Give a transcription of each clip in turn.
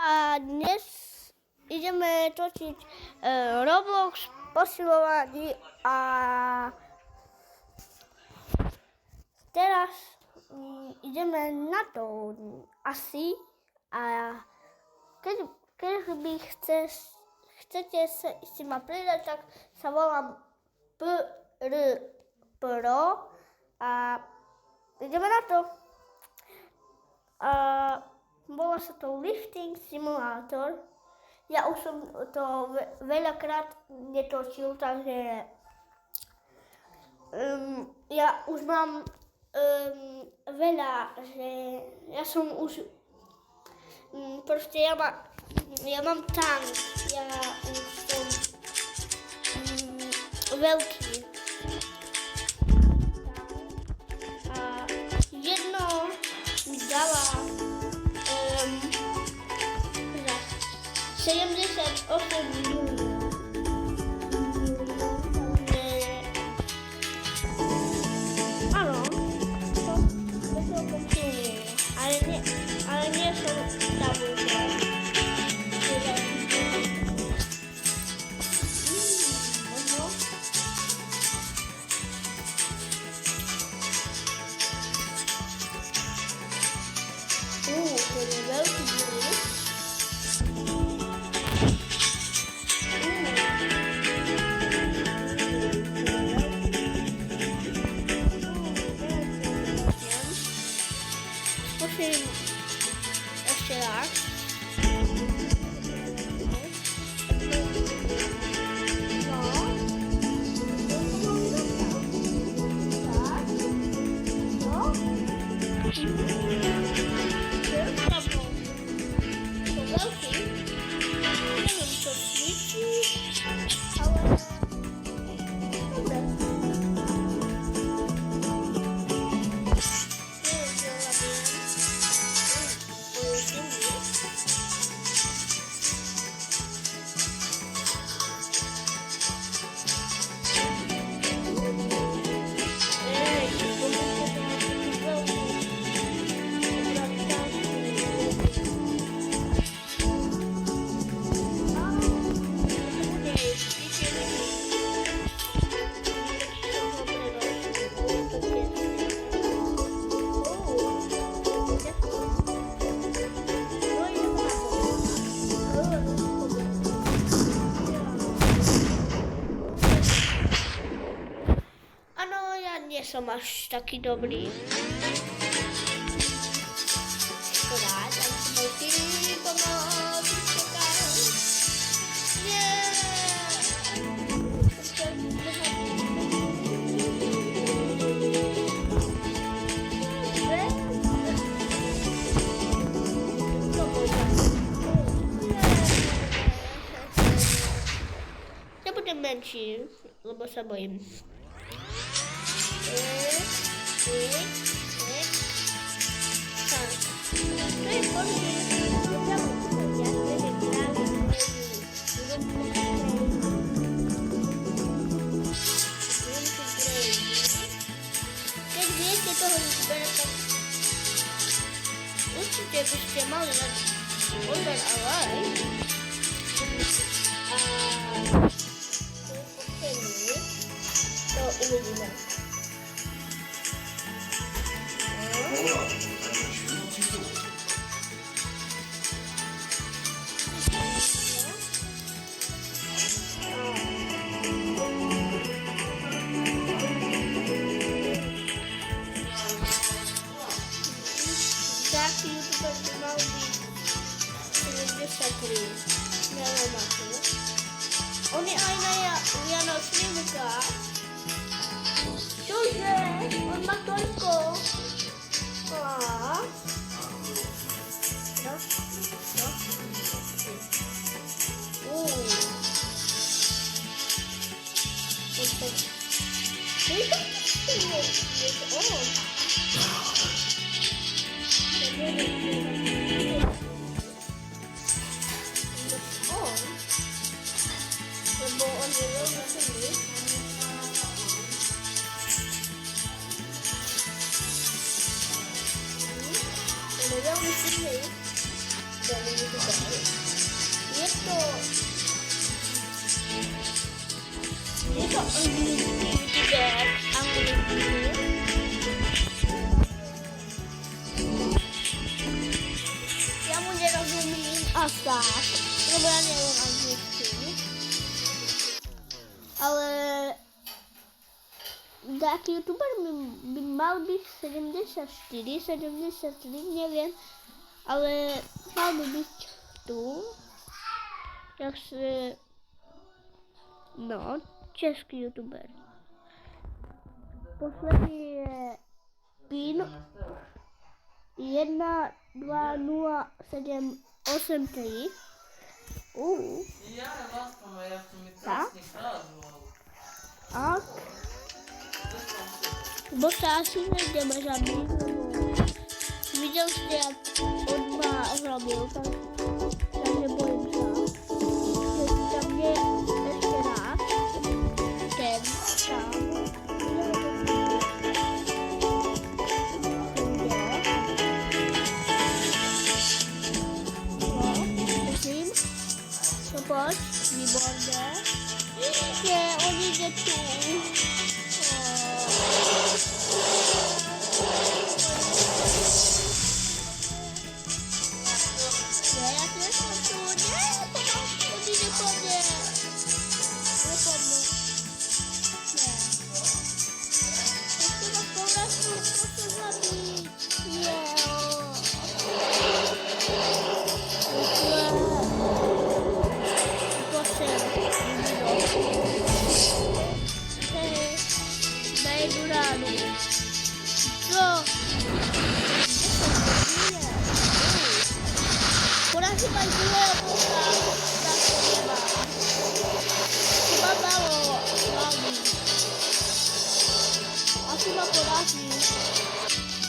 A dnes ideme točiť Roblox posilovaní a teraz ideme na to asi a keď by chcete si ma pridať, tak sa volám Pro a ideme na to. Volá sa to Lifting Simulator. Ja už som to veľakrát netočil, takže ja už mám veľa, že ja som už proste ja mám tank, ja už som veľký. A jedno mi dala 78 milionů. Ano, to pochopili, ale nie jsou tabulky. To je velký díl. Zkusím ještě raz. Nie som až taký dobrý. Škoda, tak si musí pomôcť. Nie! Nebudem menší, lebo sa bojím. Keď viete toho zbera, tak určite by ste mali na odber a like. A to uvidíme. Tak YouTuber by mal byť 73. Neviem ako. On je aj na Vianočný Lukáš. Čože? On má toľko. No. youtuber angielski. Ja mu nie rozumiem aż tak, no bo ja nie wiem angielski. Ale taki youtuber by mal być 74, 73, nie wiem, ale miałby być tu. Jak się, no, czeski youtuber. Poslední PIN 120783. Tak? A bo se asi nejdeme žádný. Viděl jste, jak on má zrobil, takže bojím se. Tam je ještě rád. Ten tam. Musím. To pojď, výborně. Je, on jde tu.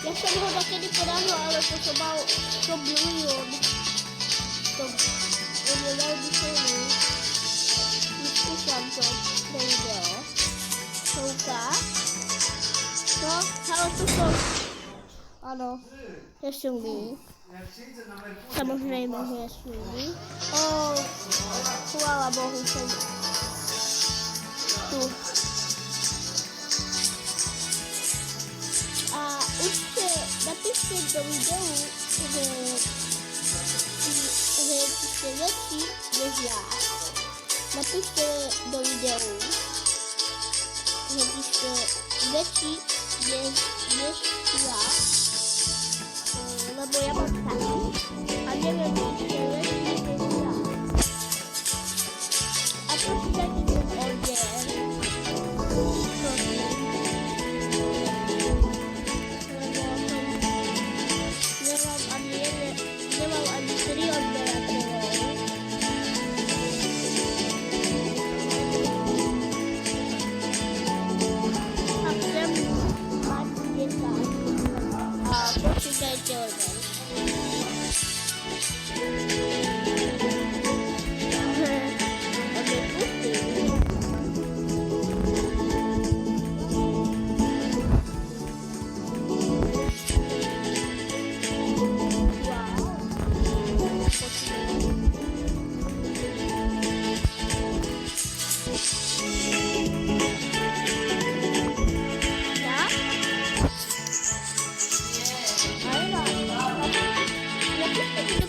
Já jsem ho taky podáhl, ale to mal to bilion. To je velmi silný. Vyzkoušám to video. Kouká. No, ale to jsou. Ano, je silný. Samozřejmě, že je silný. Chvála Bohu, jsem tu. A určitě napište do videu, že jste lepší než já. Napište do videu, že jste lepší než já. Lebo já mám taky a nevím, že jste lepší než já. A to si taky oděr. Nemám ani 3 odběratelů. A jsem a počítajte o něm.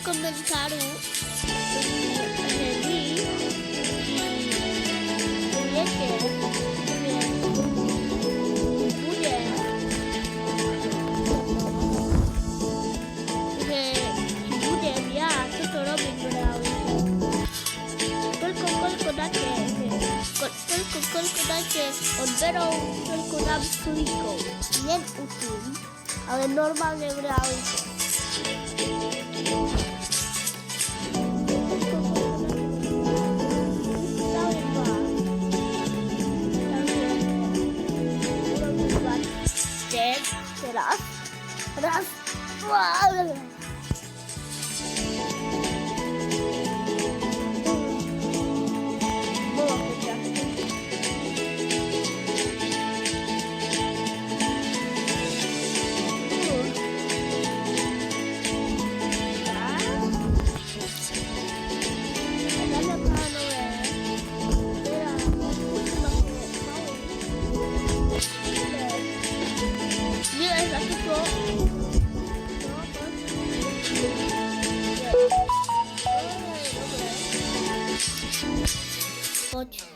Komentářů, že vy větě, že budem já toto robit v realitě. Koliko dáte odberou, koliko dám slíkou. Jen u tím, ale normálně v realitě. Raz, dva. Poď.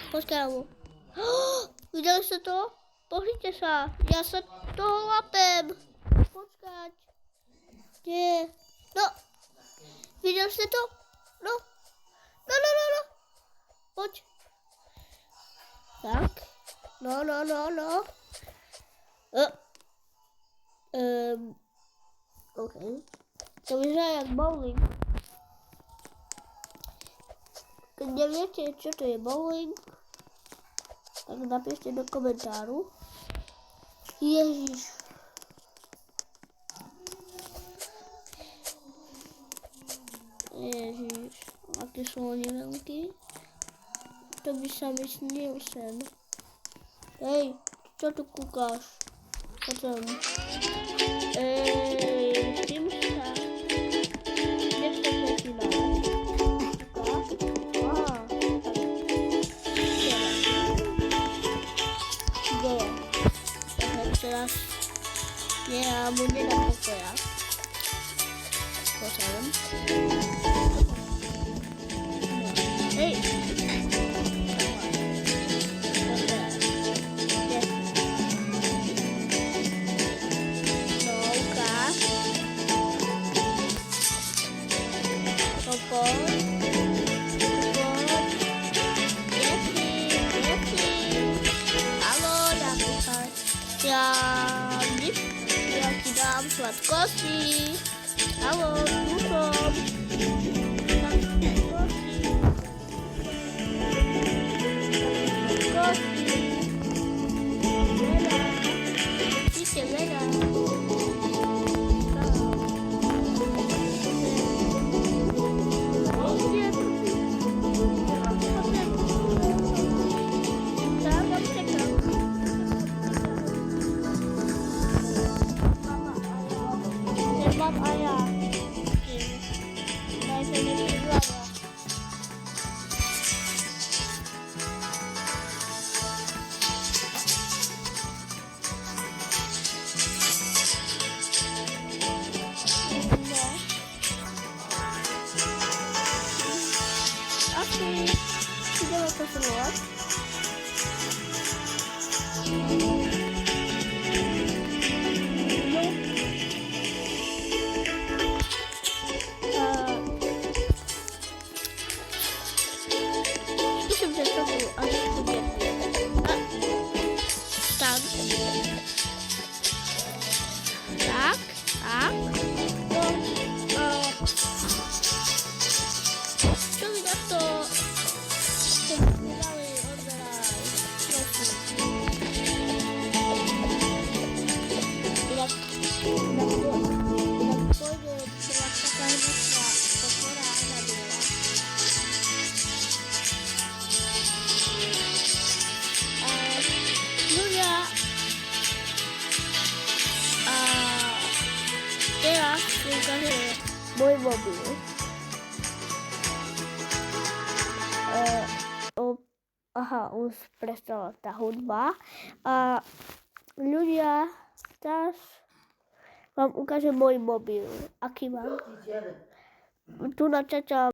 Poď, kámo. Videli ste to? Pozrite sa. Ja sa toho lapem. Počkať. Nie. No. Videli ste to? No. No. Poď. Tak. No. OK. To vyzerá jak bowling. Keď neviete, čo to je bowling, tak napíšte do komentáru. Ježiš. Aké sú oni veľkí. To by sa mi snil sen. Hej, čo tu kúkáš? Potom. Tým sa. Nechce kvetínať. Teraz ja mu nedám pokoja. Posadám. Hej! No, ukáž. Poď. Ja ti dám sladkosti. Haló, tu som. Dám sladkosti. Veľa. Ešte veľa. Ayah. Saya sendiri juga ya. Oke, sudah waktu semua. Teraz ukážem môj mobil. Už prestala tá hudba. Ľudia, teraz vám ukážem môj mobil. Aký mám? Tu na čača